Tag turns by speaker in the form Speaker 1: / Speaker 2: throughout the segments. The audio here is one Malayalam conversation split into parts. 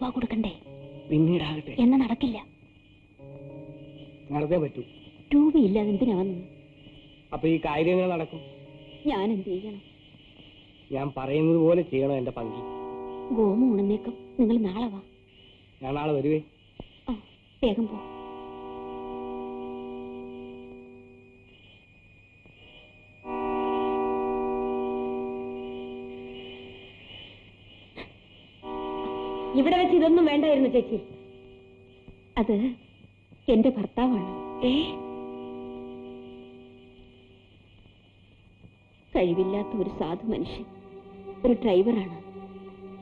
Speaker 1: രൂപ കൊടുക്കണ്ടേ?
Speaker 2: പിന്നീടാകട്ടെ.
Speaker 1: എന്നാ നടക്കില്ല.
Speaker 2: നടന്നേ പറ്റൂ.
Speaker 1: രൂപയില്ലാതെ എന്തിനാ വന്നു?
Speaker 2: അപ്പൊ ഈ കാര്യങ്ങൾ നടക്കും.
Speaker 1: ഞാൻ എന്ത് ചെയ്യണം?
Speaker 2: ഞാൻ പറയുന്നത് പോലെ ചെയ്യണം എന്റെ പങ്കി.
Speaker 1: ഗോമ ഉണന്നേക്കും. നിങ്ങൾ നാളെ വാ.
Speaker 2: ഞാൻ നാളെ വരുവേ.
Speaker 1: വേഗം പോ.
Speaker 3: ഇവിടെ വെച്ച് ഇതൊന്നും വേണ്ടായിരുന്നു ചേച്ചി.
Speaker 1: അത് എന്റെ ഭർത്താവാണ്. കഴിവില്ലാത്ത ഒരു സാധു മനുഷ്യൻ, ഒരു ഡ്രൈവറാണ്.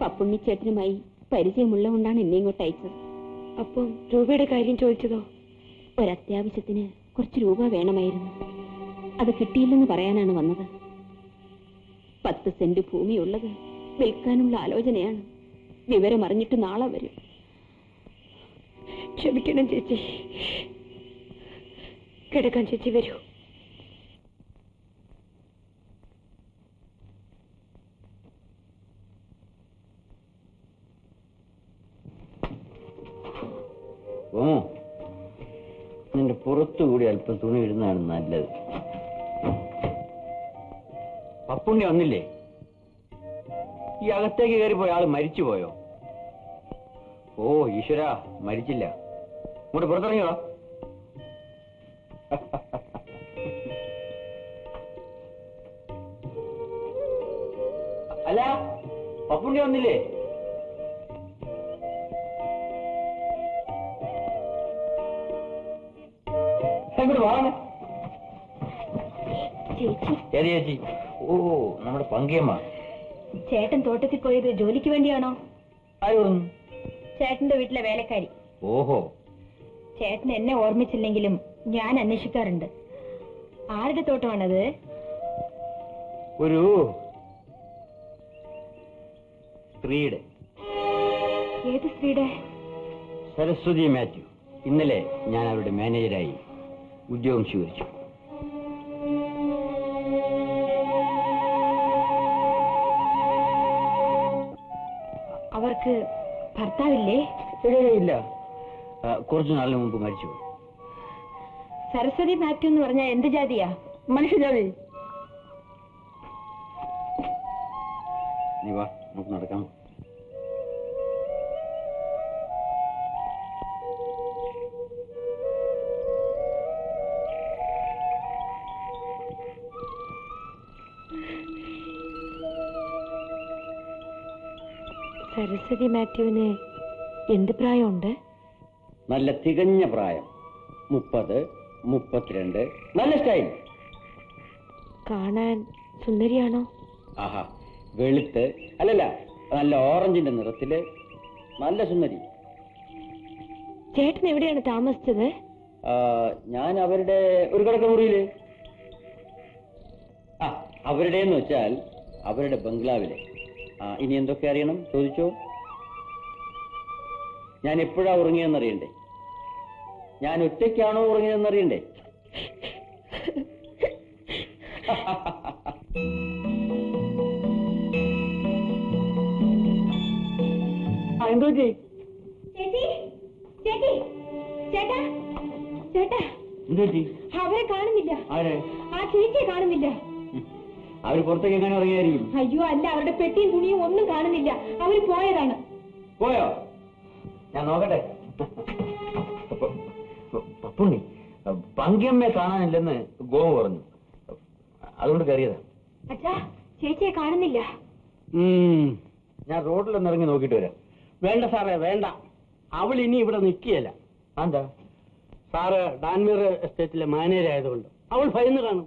Speaker 1: പപ്പുണ്ണിച്ചേട്ടനുമായി പരിചയമുള്ളതുകൊണ്ടാണ് എന്നെ ഇങ്ങോട്ട് അയച്ചത്.
Speaker 3: അപ്പം രൂപയുടെ കാര്യം ചോദിച്ചതോ?
Speaker 1: ഒരത്യാവശ്യത്തിന് കുറച്ച് രൂപ വേണമായിരുന്നു. അത് കിട്ടിയില്ലെന്ന് പറയാനാണ് വന്നത്. 10 സെന്റ് ഭൂമിയുള്ളത് വിൽക്കാനുള്ള ആലോചനയാണ്. വിവരമറിഞ്ഞിട്ട് നാളെ വരും.
Speaker 3: ക്ഷമിക്കണം ചേച്ചി. കിടക്കാൻ ചേച്ചി വരൂ.
Speaker 4: നിന്റെ പുറത്തുകൂടി അല്പം തുണി ഇടുന്നതാണ് നല്ലത്. പപ്പുണ്ണി വന്നില്ലേ? ഈ അകത്തേക്ക് കയറിപ്പോയ ആള് മരിച്ചുപോയോ? ഓ ഈശ്വര, മരിച്ചില്ല. ഇങ്ങോട്ട് പുറത്തിറങ്ങിയോ? അല്ല, പപ്പുണ്ണി വന്നില്ലേ? ഇങ്ങോട്ട് വാങ്ങ. ഏത് ചേച്ചി? ഓ, നമ്മുടെ പങ്കിയമ്മ.
Speaker 3: ചേട്ടൻ തോട്ടത്തിൽ പോയത് ജോലിക്ക് വേണ്ടിയാണോ?
Speaker 4: ആര് പറഞ്ഞു?
Speaker 3: ചേട്ടന്റെ വീട്ടിലെ വേലക്കാരി.
Speaker 4: ഓഹോ.
Speaker 3: ചേട്ടൻ എന്നെ ഓർമ്മിച്ചില്ലെങ്കിലും ഞാൻ അന്വേഷിക്കാറുണ്ട്. ആരുടെ തോട്ടമാണത്?
Speaker 4: ഒരു സ്ത്രീയുടെ.
Speaker 3: ഏത് സ്ത്രീയുടെ?
Speaker 4: സരസ്വതി മാത്യു. ഇന്നലെ ഞാൻ അവരുടെ മാനേജരായി ഉദ്യോഗം സ്വീകരിച്ചു.
Speaker 3: അവർക്ക് ഭർത്താവില്ലേ?
Speaker 4: ഇല്ല, കുറച്ചു നാളിന് മുമ്പ് മരിച്ചു.
Speaker 3: സരസ്വതി മാത്യു എന്ന് പറഞ്ഞാൽ എന്ത് ജാതിയാ?
Speaker 4: മനുഷ്യജാതി. നീ വാ, നമുക്ക് നടക്കാം.
Speaker 3: സരസ്വതി മാത്യുവിന് എന്ത് പ്രായമുണ്ട്?
Speaker 4: നല്ല തികഞ്ഞ പ്രായം. 30, 32. നല്ല സ്റ്റൈൽ.
Speaker 3: കാണാൻ സുന്ദരിയാണോ?
Speaker 4: ആഹാ, വെളുത്ത്, അല്ലല്ല, നല്ല ഓറഞ്ചിന്റെ നിറത്തില്, നല്ല സുന്ദരി.
Speaker 3: ചേട്ടൻ എവിടെയാണ് താമസിച്ചത്?
Speaker 4: ഞാൻ അവരുടെ ഒരു കിടക്കമുറിയില്. അവരുടെന്ന് വെച്ചാൽ അവരുടെ ബംഗ്ലാവിലെ. ഇനി എന്തൊക്കെ അറിയണം ചോദിച്ചോ. ഞാൻ എപ്പോഴാ ഉറങ്ങിയെന്നറിയണ്ടേ? ഞാൻ ഒറ്റയ്ക്കാണോ ഉറങ്ങിയതെന്നറിയണ്ടേ? എന്തോ
Speaker 3: അവരെ കാണുന്നില്ല.
Speaker 4: ആരെ?
Speaker 3: ആ ചേച്ചിയെ കാണുന്നില്ല.
Speaker 4: അവര് പുറത്തേക്ക് എങ്ങനെ ഇറങ്ങിയായിരിക്കും?
Speaker 3: അയ്യോ അല്ല, അവരുടെ പെട്ടിയും തുണിയും ഒന്നും കാണുന്നില്ല. അവര് പോയതാണ്.
Speaker 4: പോയോ? ഞാൻ നോക്കട്ടെ. പപ്പുണ്ണി, പങ്കിയമ്മയെ കാണാനില്ലെന്ന് ഗോമ പറഞ്ഞു, അതുകൊണ്ട് കയറിയതാ.
Speaker 3: അച്ഛാ, ചേച്ചിയെ കാണുന്നില്ല.
Speaker 4: ഞാൻ റോഡിലൊന്ന് ഇറങ്ങി നോക്കിട്ട് വരാം.
Speaker 2: വേണ്ട സാറേ, വേണ്ട. അവൾ ഇനി ഇവിടെ നിൽക്കുകയല്ല.
Speaker 4: എന്താ?
Speaker 2: സാറ് ഡാൻമീർ എസ്റ്റേറ്റിലെ മാനേജർ ആയതുകൊണ്ട് അവൾ ഭയന്ന് കാണും.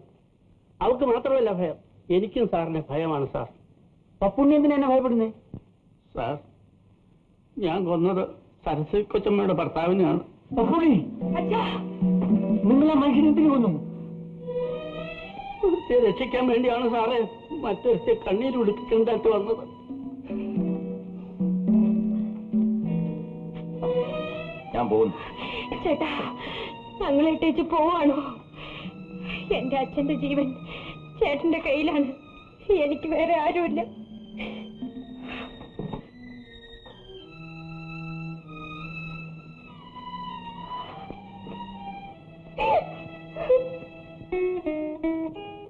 Speaker 2: അവൾക്ക് മാത്രമല്ല ഭയം, എനിക്കും സാറിനെ ഭയമാണ് സാർ.
Speaker 4: പപ്പുണ്ണി എന്തിനാ എന്നെ ഭയപ്പെടുന്നേ?
Speaker 2: സാർ, ഞാൻ കൊന്നത് സരസ്വതി കൊച്ചമ്മയുടെ ഭർത്താവിനെയാണ്.
Speaker 4: പപ്പുണ്ണി, നിങ്ങളെ മനുഷ്യനെന്തിനു കൊന്നു?
Speaker 2: രക്ഷിക്കാൻ വേണ്ടിയാണ് സാറേ മറ്റൊരു കണ്ണീര് പിടിപ്പിക്കേണ്ടതായിട്ട് വന്നത്.
Speaker 4: ഞാൻ പോകുന്നു.
Speaker 3: ചേട്ടാ, ഞങ്ങളിട്ടേച്ച് പോവാണോ? എന്റെ അച്ഛന്റെ ജീവൻ ചേട്ടന്റെ കയ്യിലാണ്. എനിക്ക് വേറെ ആരുമില്ല.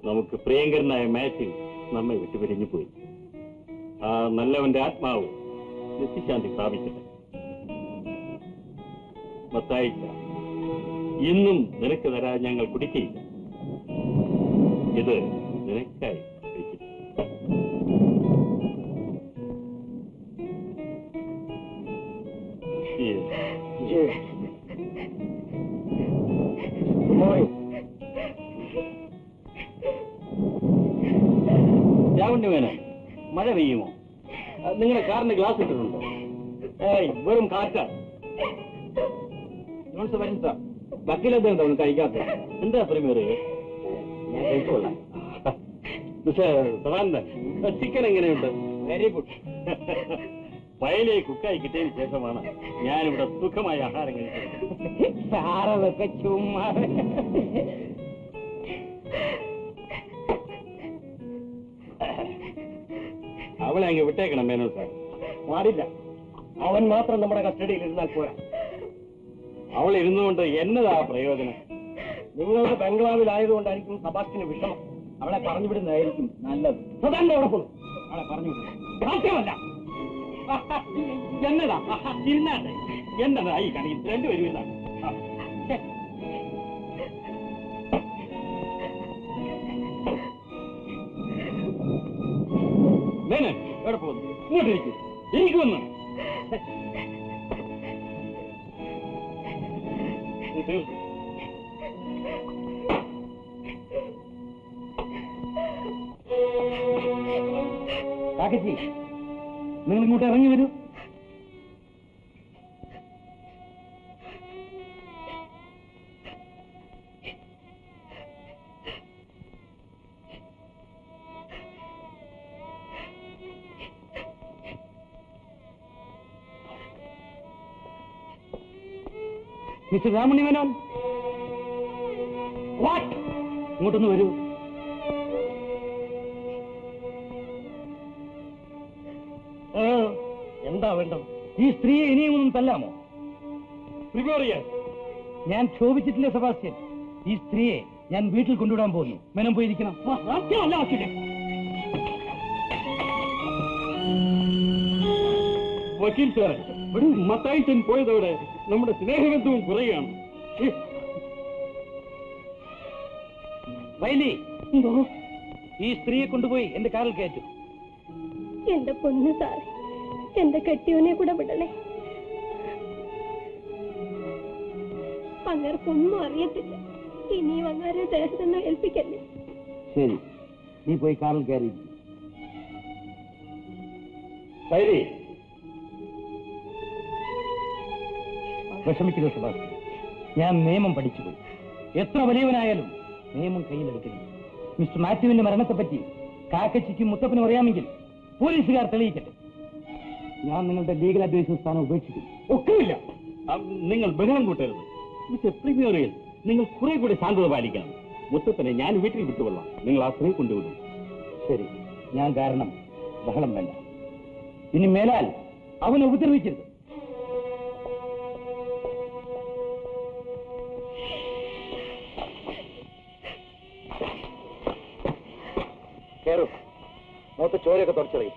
Speaker 5: നമുക്ക് പ്രിയങ്കരനായ മാത്യു നമ്മെ വിട്ടുപിരിഞ്ഞു പോയി. ആ നല്ലവന്റെ ആത്മാവ് നിത്യശാന്തി പ്രാപിക്കട്ടെ. മത്തായിച്ച, ഇന്നും നിനക്ക് തരാൻ ഞങ്ങൾ കുടിക്കയില്ല. ഇത് നിനക്കായി കഴിക്കുന്നു.
Speaker 4: രാവണ്യമേന, മഴ പെയ്യുമോ? നിങ്ങളുടെ കാറിന്റെ ഗ്ലാസ് ഇട്ടിട്ടുണ്ടോ? ഏയ്, വെറും കാറ്റാ. വക്കീലെന്താ ഒന്ന് കഴിക്കാത്ത? എന്താ പ്രീമിയർ? ഞാൻ കഴിച്ചോളാം.
Speaker 5: പക്ഷേ ചിക്കൻ എങ്ങനെയുണ്ട്?
Speaker 4: Very good.
Speaker 5: പയലെ കുക്കായി കിട്ടിയതിന് ശേഷമാണ് ഞാനിവിടെ സുഖമായ ആഹാരം കഴിക്കുന്നത്.
Speaker 2: സാറതൊക്കെ ചുമ്മാ.
Speaker 5: അവളെ അങ്ങ് വിട്ടേക്കണം മേനോൻ സാർ.
Speaker 4: പാടില്ല. അവൻ മാത്രം നമ്മുടെ കസ്റ്റഡിയിൽ ഇരുന്നാൽ പോരാ.
Speaker 5: അവൾ ഇരുന്നുകൊണ്ട് എന്നതാ പ്രയോജനം?
Speaker 4: നിങ്ങളുടെ ബംഗ്ലാവിലായതുകൊണ്ടായിരിക്കും സബാസ്റ്റിന് വിഷമം. അവളെ പറഞ്ഞു വിടുന്നതായിരിക്കും നല്ലത്. സദാന്റെ അവിടെ പോകും. അവളെ പറഞ്ഞു വിടുന്നു.
Speaker 5: സാധ്യമല്ല. എന്നതാ ഇരുന്നാട്ടെ. എന്നതാ ഈ കണിയിൽ രണ്ടുപേരും ഇതാണ്. മേനൻ എവിടെ പോകുന്നു? ഇങ്ങോട്ട് ഇരിക്കുമെന്ന് തീർന്നു.
Speaker 2: കാക്കച്ചി, നിങ്ങൾ ഇങ്ങോട്ട് ഇറങ്ങി വരൂ. മിസ്റ്റർ രാമണി മേനോൻ, ഇങ്ങോട്ടൊന്ന് വരൂ.
Speaker 5: എന്താ വേണ്ടത്?
Speaker 2: ഈ സ്ത്രീയെ ഇനിയും ഒന്നും തല്ലാമോ?
Speaker 5: പ്രിഗോറിയൻ,
Speaker 2: ഞാൻ ക്ഷോഭിച്ചിട്ടില്ല സെബാസ്റ്റ്യൻ. ഈ സ്ത്രീയെ ഞാൻ വീട്ടിൽ കൊണ്ടുവിടാൻ പോകുന്നു. മേനോൻ പോയിരിക്കണം.
Speaker 5: വക്കീൽ സാറേ, മത്തായിച്ചൻ പോയതോടെ നമ്മുടെ സ്നേഹബന്ധവും കുറയുകയാണ്.
Speaker 2: വൈലി, ഈ സ്ത്രീയെ കൊണ്ടുപോയി എന്റെ കാറിൽ കയറ്റു.
Speaker 3: എന്റെ പൊന്നു സാറേ, എന്റെ കെട്ടിയോനെ കൂടെ വിടണേ. അങ്ങർക്കൊന്നും അറിയത്തില്ല. ഇനിയും അങ്ങാരെ ദേഹത്തൊന്നും ഏൽപ്പിക്കല്ലേ.
Speaker 2: ശരി, നീ പോയി കാറിൽ കയറി.
Speaker 5: ശരി,
Speaker 2: വിഷമിക്കില്ല സെബാസ്റ്റ്യൻ. ഞാൻ നിയമം പഠിച്ചുപോയി. എത്ര വലിയവനായാലും നിയമം കയ്യിലെടുക്കരുത്. മിസ്റ്റർ മാത്യുവിന്റെ മരണത്തെപ്പറ്റി കാക്കച്ചിക്കും മുത്തപ്പനും അറിയാമെങ്കിൽ പോലീസുകാർ തെളിയിക്കട്ടെ. ഞാൻ നിങ്ങളുടെ ലീഗൽ അഡ്വൈസർ സ്ഥാനം ഉപേക്ഷിക്കും.
Speaker 5: ഒക്കെയില്ല. നിങ്ങൾ ബഹളം കൂട്ടരുത്. മിസ്റ്റർ പ്രിഗോറിയൻ, നിങ്ങൾ കുറെ കൂടി ശാന്തത പാലിക്കണം. മുത്തപ്പനെ ഞാൻ വീട്ടിൽ വിട്ടുകൊള്ളാം. നിങ്ങൾ ആ സ്ത്രീ കൊണ്ടുവിടും.
Speaker 2: ശരി, ഞാൻ കാരണം ബഹളം വേണ്ട. ഇനി മേലാൽ അവനെ ഉപദ്രവിക്കരുത്. കേറൂ. മുഖത്ത് ചോരയൊക്കെ തുടച്ചറിയും.